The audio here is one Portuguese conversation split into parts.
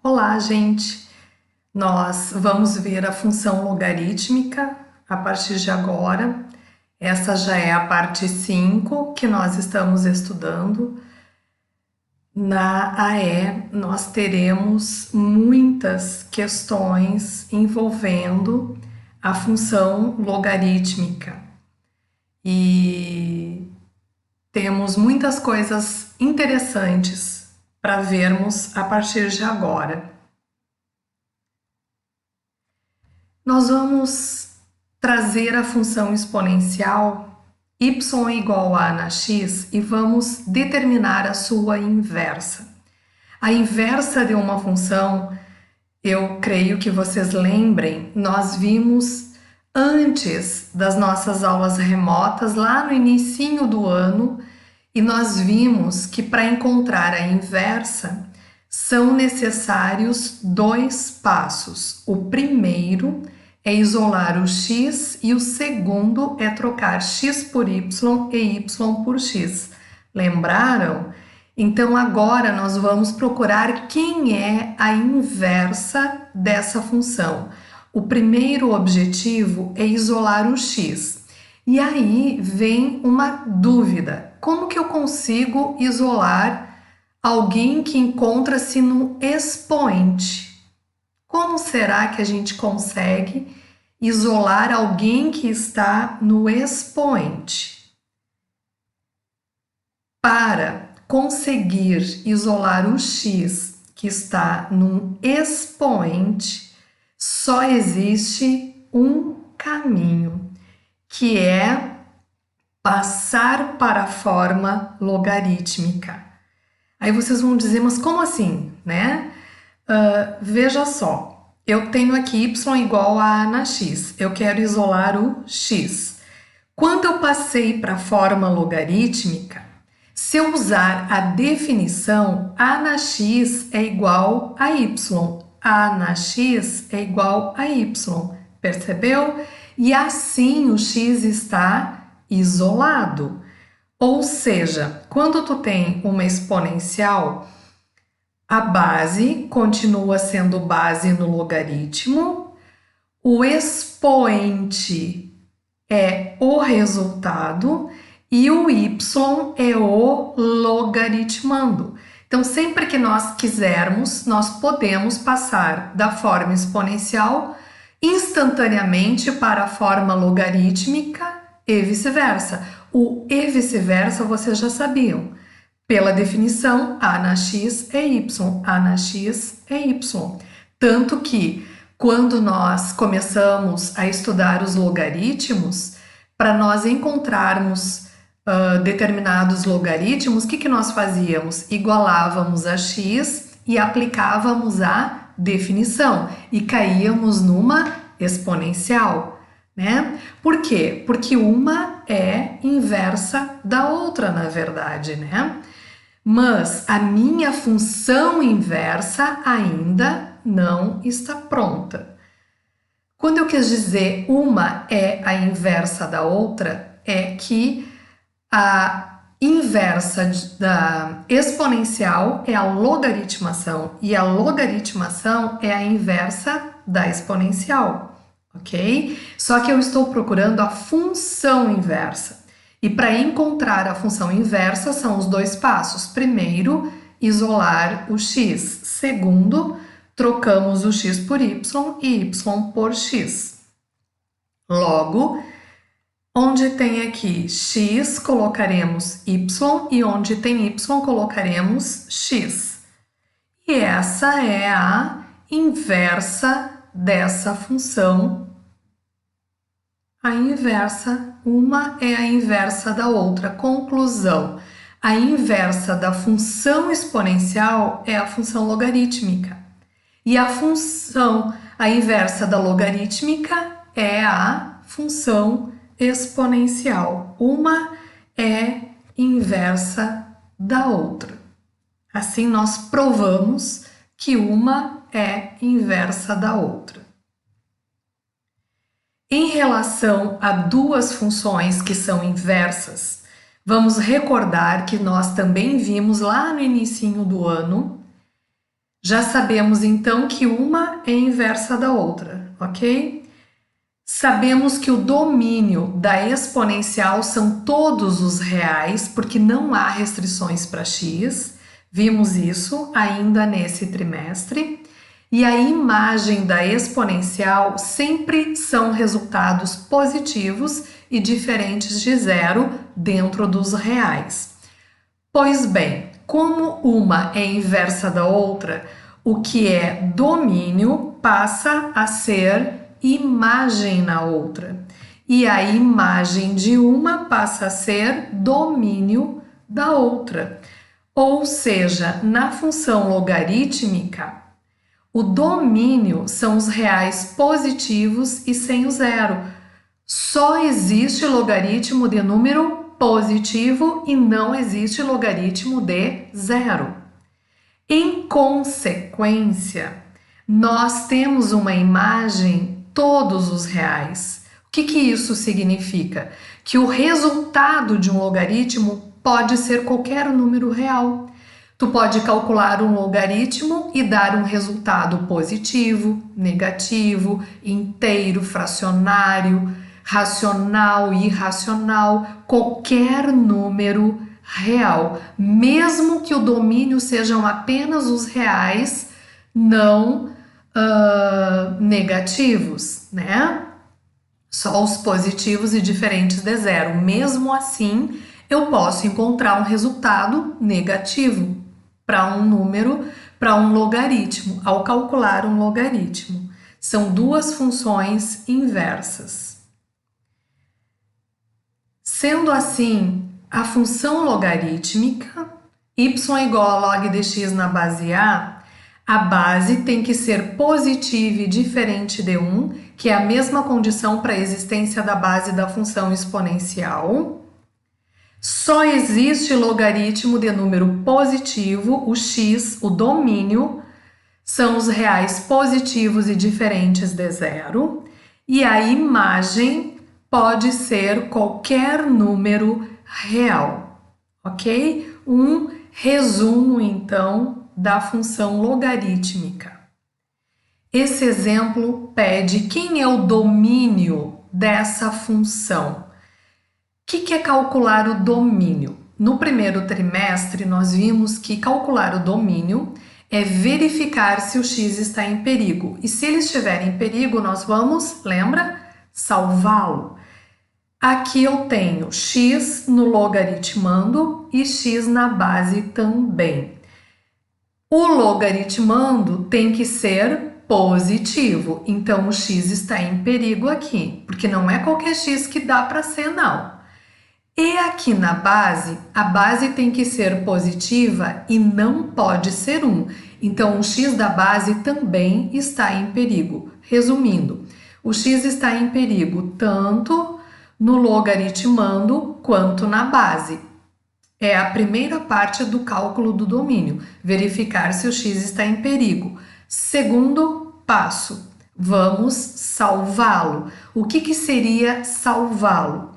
Olá, gente! Nós vamos ver a função logarítmica a partir de agora. Essa já é a parte 5 que nós estamos estudando. Na AE, nós teremos muitas questões envolvendo a função logarítmica e temos muitas coisas interessantes para vermos a partir de agora. Nós vamos trazer a função exponencial y igual a na x e vamos determinar a sua inversa. A inversa de uma função, eu creio que vocês lembrem, nós vimos antes das nossas aulas remotas, lá no inicinho do ano, e nós vimos que para encontrar a inversa são necessários dois passos. O primeiro é isolar o x e o segundo é trocar x por y e y por x. Lembraram? Então agora nós vamos procurar quem é a inversa dessa função. O primeiro objetivo é isolar o x. E aí vem uma dúvida. Como que eu consigo isolar alguém que encontra-se no expoente? Como será que a gente consegue isolar alguém que está no expoente? Para conseguir isolar o x que está no expoente, só existe um caminho, que é passar para a forma logarítmica. Aí vocês vão dizer, mas como assim, né? Veja só, eu tenho aqui y igual a na x, eu quero isolar o x. Quando eu passei para a forma logarítmica, se eu usar a definição, a na x é igual a y, a na x é igual a y, percebeu? E assim o x está isolado. Ou seja, quando tu tem uma exponencial, a base continua sendo base no logaritmo, o expoente é o resultado e o y é o logaritmando. Então, sempre que nós quisermos, nós podemos passar da forma exponencial instantaneamente para a forma logarítmica e vice-versa. O e vice-versa vocês já sabiam. Pela definição, a na x é y, a na x é y. Tanto que, quando nós começamos a estudar os logaritmos, para nós encontrarmos determinados logaritmos, o que nós fazíamos? Igualávamos a x e aplicávamos a definição e caíamos numa exponencial, né? Por quê? Porque uma é inversa da outra, na verdade, né? Mas a minha função inversa ainda não está pronta. Quando eu quis dizer uma é a inversa da outra, é que a inversa da exponencial é a logaritmação e a logaritmação é a inversa da exponencial, ok? Só que eu estou procurando a função inversa. E para encontrar a função inversa são os dois passos. Primeiro, isolar o x. Segundo, trocamos o x por y e y por x. Logo, onde tem aqui x, colocaremos y e onde tem y, colocaremos x. E essa é a inversa dessa função. A inversa, uma é a inversa da outra. Conclusão, a inversa da função exponencial é a função logarítmica. E a inversa da logarítmica é a função exponencial. Uma é inversa da outra. Assim, nós provamos que uma é inversa da outra. Em relação a duas funções que são inversas, vamos recordar que nós também vimos lá no inicinho do ano Já sabemos então que uma é inversa da outra, ok? Sabemos que o domínio da exponencial são todos os reais, porque não há restrições para x. Vimos isso ainda nesse trimestre. E a imagem da exponencial sempre são resultados positivos e diferentes de zero dentro dos reais. Pois bem, como uma é inversa da outra, o que é domínio passa a ser imagem na outra. E a imagem de uma passa a ser domínio da outra. Ou seja, na função logarítmica, o domínio são os reais positivos e sem o zero. Só existe logaritmo de número positivo e não existe logaritmo de zero. Em consequência, nós temos uma imagem todos os reais. O que isso significa? Que o resultado de um logaritmo pode ser qualquer número real. Tu pode calcular um logaritmo e dar um resultado positivo, negativo, inteiro, fracionário, racional, irracional, qualquer número real, mesmo que o domínio sejam apenas os reais não negativos, né? Só os positivos e diferentes de zero. Mesmo assim, eu posso encontrar um resultado negativo para um número, para um logaritmo, ao calcular um logaritmo. São duas funções inversas. Sendo assim, a função logarítmica, y igual a log de x na base a base tem que ser positiva e diferente de 1, que é a mesma condição para a existência da base da função exponencial. Só existe logaritmo de número positivo, o x, o domínio, são os reais positivos e diferentes de zero, e a imagem pode ser qualquer número real, ok? Um resumo, então, da função logarítmica. Esse exemplo pede quem é o domínio dessa função. O que é calcular o domínio? No primeiro trimestre, nós vimos que calcular o domínio é verificar se o x está em perigo. E se ele estiver em perigo, nós vamos, lembra? Salvá-lo. Aqui eu tenho x no logaritmando e x na base também. O logaritmando tem que ser positivo, então o x está em perigo aqui, porque não é qualquer x que dá para ser, não. E aqui na base, a base tem que ser positiva e não pode ser 1. Então, o x da base também está em perigo. Resumindo, o x está em perigo tanto no logaritmando quanto na base. É a primeira parte do cálculo do domínio, verificar se o x está em perigo. Segundo passo, vamos salvá-lo. O que seria salvá-lo?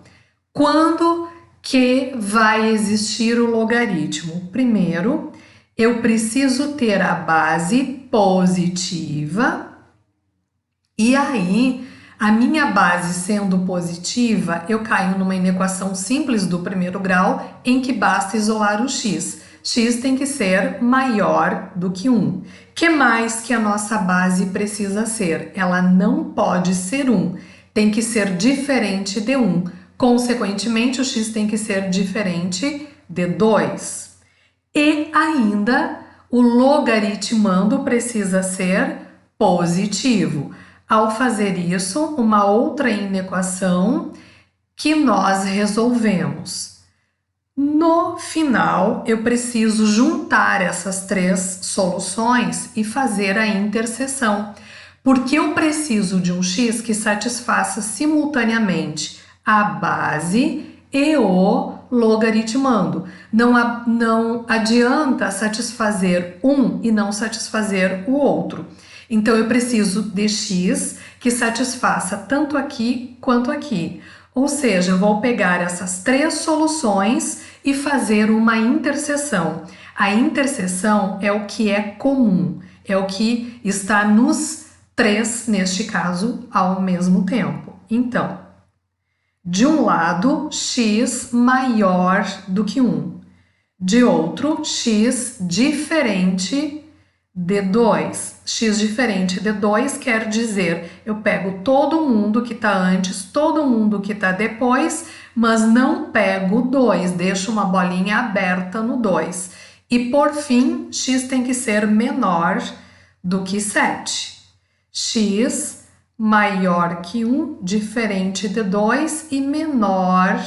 Quando que vai existir o logaritmo? Primeiro, eu preciso ter a base positiva e aí a minha base sendo positiva, eu caio numa inequação simples do primeiro grau em que basta isolar o x. X tem que ser maior do que 1. Que mais que a nossa base precisa ser? Ela não pode ser 1, tem que ser diferente de 1. Consequentemente, o x tem que ser diferente de 2. E ainda, o logaritmando precisa ser positivo. Ao fazer isso, uma outra inequação que nós resolvemos. No final, eu preciso juntar essas três soluções e fazer a interseção, porque eu preciso de um x que satisfaça simultaneamente a base e o logaritmando. Não adianta satisfazer um e não satisfazer o outro. Então, eu preciso de x que satisfaça tanto aqui quanto aqui. Ou seja, eu vou pegar essas três soluções e fazer uma interseção. A interseção é o que é comum. é o que está nos 3, neste caso, ao mesmo tempo. Então, de um lado, x maior do que 1. De outro, x diferente de 2. X diferente de 2 quer dizer, eu pego todo mundo que está antes, todo mundo que está depois, mas não pego 2, deixo uma bolinha aberta no 2. E por fim, x tem que ser menor do que 7. X maior que 1, diferente de 2 e menor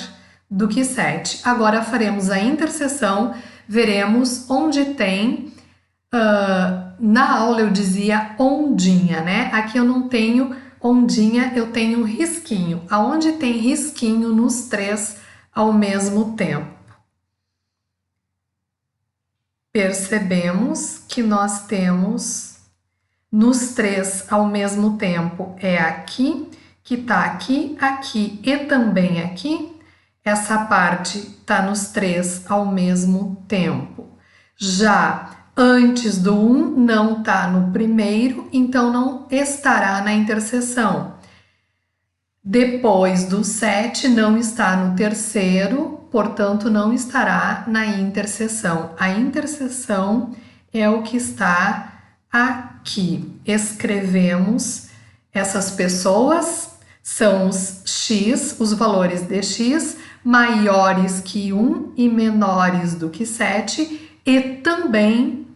do que 7. Agora faremos a interseção, veremos onde tem, na aula eu dizia ondinha, né? Aqui eu não tenho ondinha, eu tenho risquinho. Aonde tem risquinho nos 3 ao mesmo tempo? Percebemos que nós temos nos 3 ao mesmo tempo, é aqui, que tá aqui, aqui e também aqui. Essa parte está nos 3 ao mesmo tempo. Já antes do 1 não está no primeiro, então não estará na interseção. Depois do 7 não está no terceiro, portanto não estará na interseção. A interseção é o que está aqui. Escrevemos essas pessoas, são os x, os valores de x, maiores que 1 e menores do que 7, e também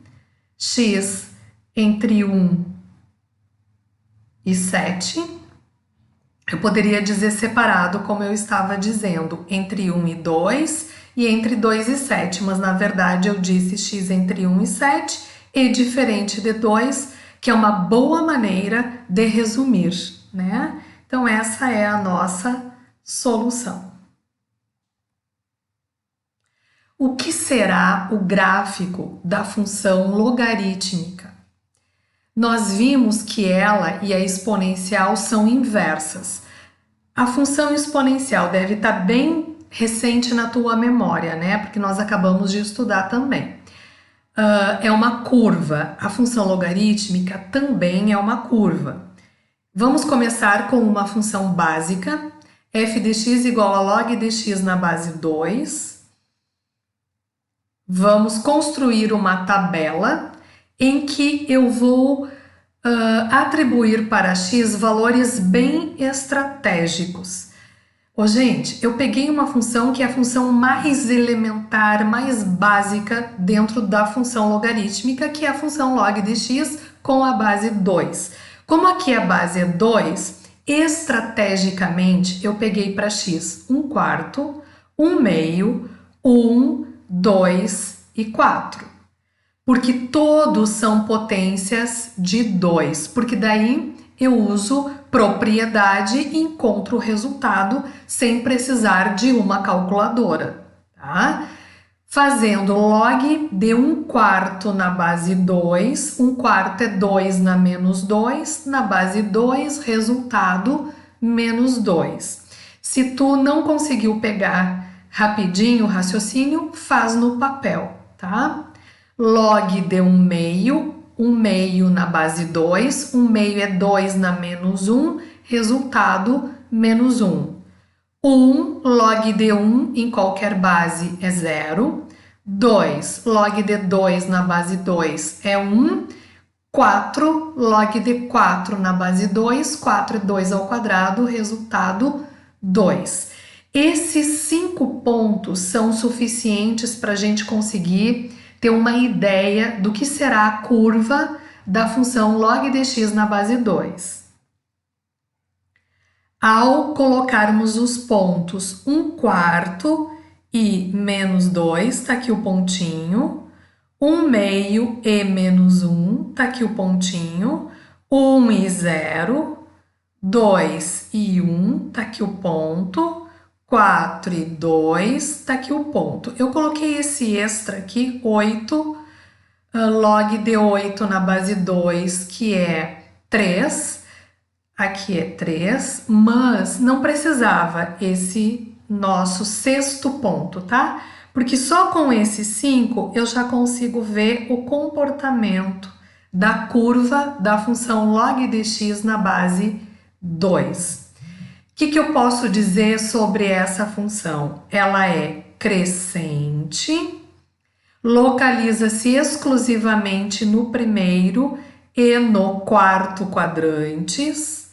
x entre 1 e 7. Eu poderia dizer separado, como eu estava dizendo, entre 1 e 2 e entre 2 e 7, mas na verdade eu disse x entre 1 e 7 e diferente de 2, que é uma boa maneira de resumir, né? Então essa é a nossa solução. O que será o gráfico da função logarítmica? Nós vimos que ela e a exponencial são inversas. A função exponencial deve estar bem recente na tua memória, né? Porque nós acabamos de estudar também. É uma curva. A função logarítmica também é uma curva. Vamos começar com uma função básica. F de x igual a log de x na base 2. Vamos construir uma tabela em que eu vou atribuir para x valores bem estratégicos. Gente, eu peguei uma função que é a função mais elementar, mais básica dentro da função logarítmica, que é a função log de x com a base 2. Como aqui a base é 2, estrategicamente eu peguei para x 1/4, 1/2, 1, 2 e 4. Porque todos são potências de 2, porque daí eu uso propriedade e encontro o resultado sem precisar de uma calculadora, tá? Fazendo log de 1/4 na base 2, 1/4 é 2 na menos 2, na base 2, resultado menos 2. Se tu não conseguiu pegar rapidinho o raciocínio, faz no papel, tá? Log de 1/2, 1/2 na base 2, 1/2 é 2 na menos 1, resultado menos 1. 1 log de 1 em qualquer base é 0. 2 log de 2 na base 2 é 1. 4 log de 4 na base 2, 4 é 2 ao quadrado, resultado 2. Esses 5 pontos são suficientes para a gente conseguir ter uma ideia do que será a curva da função log de x na base 2. Ao colocarmos os pontos 1/4 e menos 2, está aqui o pontinho, 1/2 e menos 1, está aqui o pontinho, 1 e 0, 2 e 1, está aqui o ponto, 4 e 2, está aqui o ponto. Eu coloquei esse extra aqui, 8, log de 8 na base 2, que é 3, aqui é 3, mas não precisava esse nosso sexto ponto, tá? Porque só com esse 5 eu já consigo ver o comportamento da curva da função log de x na base 2. O que eu posso dizer sobre essa função? Ela é crescente, localiza-se exclusivamente no primeiro e no quarto quadrantes,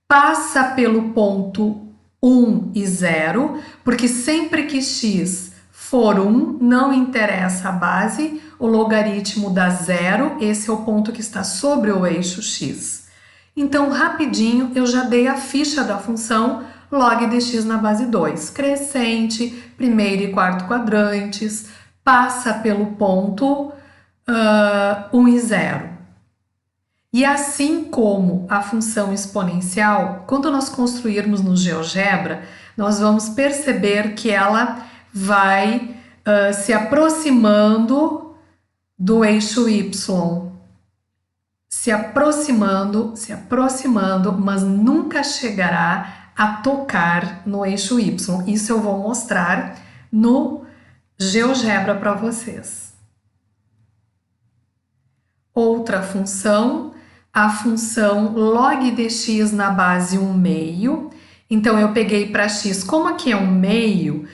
passa pelo ponto 1 e 0, porque sempre que x for 1, não interessa a base, o logaritmo dá 0, esse é o ponto que está sobre o eixo x. Então, rapidinho, eu já dei a ficha da função log de x na base 2. Crescente, primeiro e quarto quadrantes, passa pelo ponto 1 e 0. E assim como a função exponencial, quando nós construirmos no GeoGebra, nós vamos perceber que ela vai se aproximando do eixo y. Se aproximando, mas nunca chegará a tocar no eixo y. Isso eu vou mostrar no GeoGebra para vocês. Outra função, a função log de x na base 1 meio. Então, eu peguei para x, como aqui é 1 meio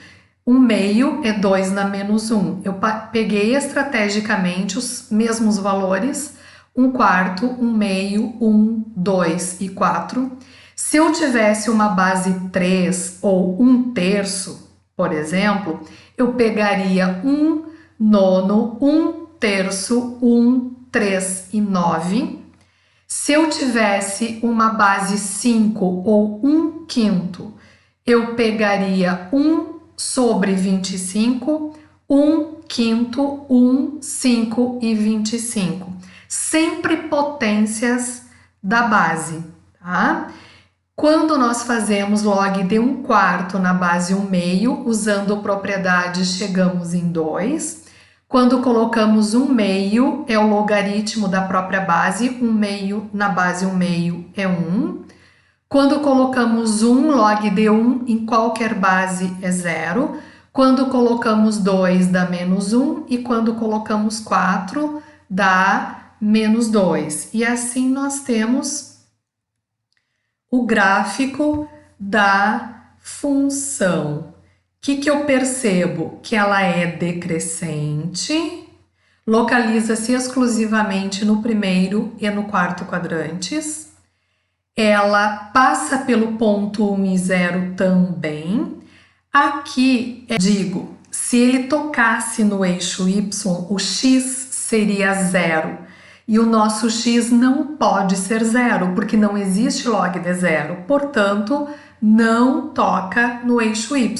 é 2 na menos 1. Eu peguei estrategicamente os mesmos valores, 1 quarto, 1 meio, 1, 2 e 4. Se eu tivesse uma base 3 ou 1 terço, por exemplo, eu pegaria 1 nono, 1 terço, 1, 3 e 9. Se eu tivesse uma base 5 ou 1 quinto, eu pegaria 1 sobre 25, 1 quinto, 1, 5 e 25. Sempre potências da base, tá? Quando nós fazemos log de 1 quarto na base 1 meio, usando propriedades, chegamos em 2. Quando colocamos 1 meio, é o logaritmo da própria base, 1 meio na base 1 meio é 1. Quando colocamos 1, log de 1 em qualquer base é 0. Quando colocamos 2, dá menos 1. E quando colocamos 4, dá menos 2. E assim nós temos o gráfico da função. O que eu percebo? Que ela é decrescente, localiza-se exclusivamente no primeiro e no quarto quadrantes. Ela passa pelo ponto 1 e 0 também. Aqui, digo, se ele tocasse no eixo y, o x seria 0. E o nosso x não pode ser 0, porque não existe log de 0. Portanto, não toca no eixo y.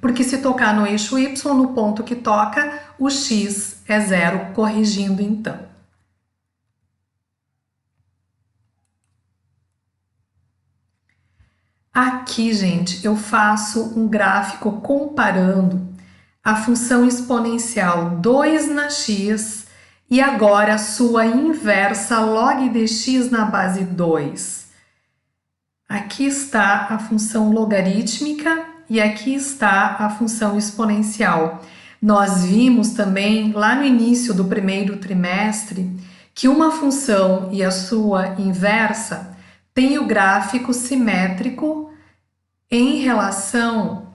Porque se tocar no eixo y, no ponto que toca, o x é 0, corrigindo então. Aqui, gente, eu faço um gráfico comparando a função exponencial 2 na x e agora a sua inversa log de x na base 2. Aqui está a função logarítmica e aqui está a função exponencial. Nós vimos também lá no início do primeiro trimestre que uma função e a sua inversa tem o gráfico simétrico em relação,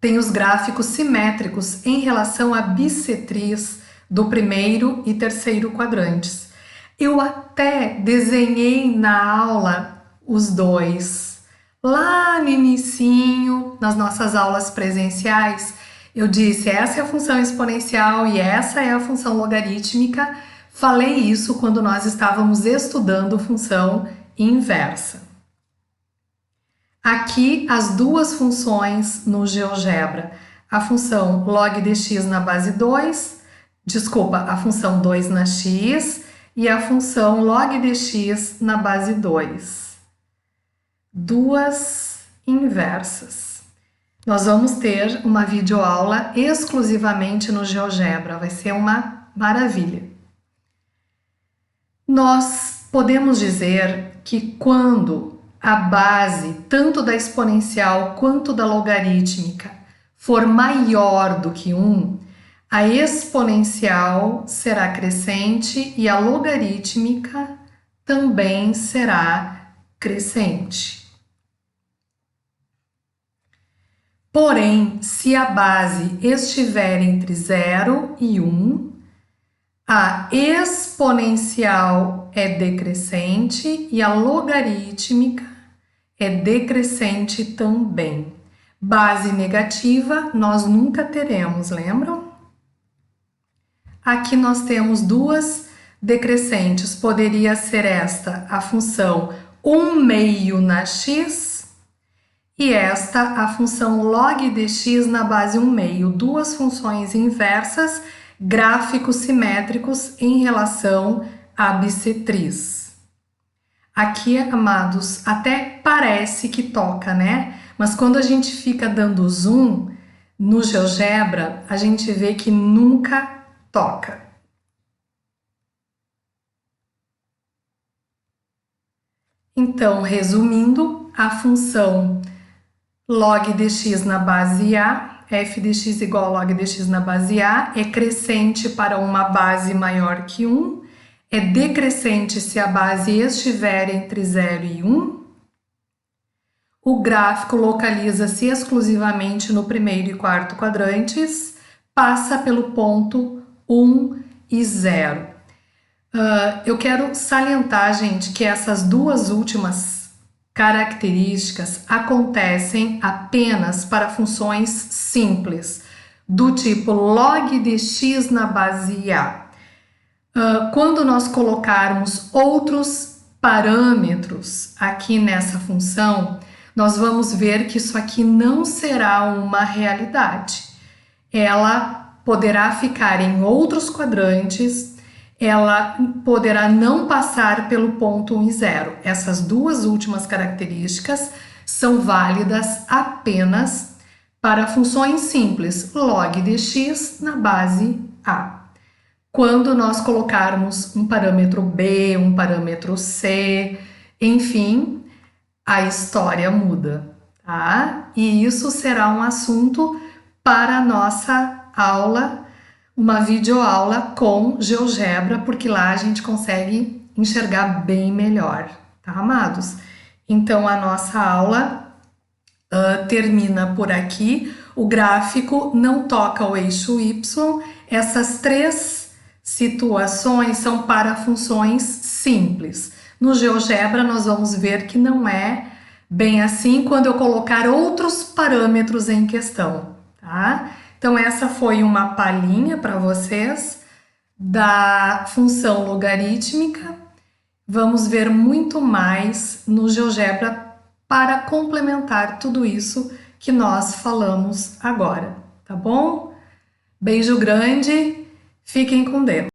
tem os gráficos simétricos em relação à bissetriz do primeiro e terceiro quadrantes. Eu até desenhei na aula os dois. Lá no inicinho, nas nossas aulas presenciais, eu disse, essa é a função exponencial e essa é a função logarítmica. Falei isso quando nós estávamos estudando função inversa. Aqui as duas funções no GeoGebra, a função log de x na base 2, a função 2 na x e a função log de x na base 2. Duas inversas. Nós vamos ter uma videoaula exclusivamente no GeoGebra, vai ser uma maravilha. Nós podemos dizer que quando a base, tanto da exponencial quanto da logarítmica, for maior do que 1, A exponencial será crescente e a logarítmica também será crescente. Porém, se a base estiver entre 0 e 1, a exponencial é decrescente e a logarítmica é decrescente também. Base negativa nós nunca teremos, lembram? Aqui nós temos duas decrescentes. Poderia ser esta a função 1/2 na x e esta a função log de x na base 1/2. Duas funções inversas, gráficos simétricos em relação à bissetriz. Aqui, amados, até parece que toca, né? Mas quando a gente fica dando zoom no GeoGebra, a gente vê que nunca toca. Então, resumindo, a função log de x na base A, f de x igual a log de x na base A, é crescente para uma base maior que 1, é decrescente se a base estiver entre 0 e 1. O gráfico localiza-se exclusivamente no primeiro e quarto quadrantes, passa pelo ponto 1 e 0. Eu quero salientar, gente, que essas duas últimas características acontecem apenas para funções simples, do tipo log de x na base A. Quando nós colocarmos outros parâmetros aqui nessa função, nós vamos ver que isso aqui não será uma realidade. Ela poderá ficar em outros quadrantes, ela poderá não passar pelo ponto 1 e 0. Essas duas últimas características são válidas apenas para funções simples, log de x na base A. Quando nós colocarmos um parâmetro B, um parâmetro C, enfim, a história muda, tá? E isso será um assunto para a nossa aula, uma videoaula com GeoGebra, porque lá a gente consegue enxergar bem melhor, tá, amados? Então, a nossa aula termina por aqui. O gráfico não toca o eixo Y. Essas três situações são para funções simples. No GeoGebra, nós vamos ver que não é bem assim quando eu colocar outros parâmetros em questão, tá? Então, essa foi uma palhinha para vocês da função logarítmica. Vamos ver muito mais no GeoGebra para complementar tudo isso que nós falamos agora, tá bom? Beijo grande, fiquem com Deus!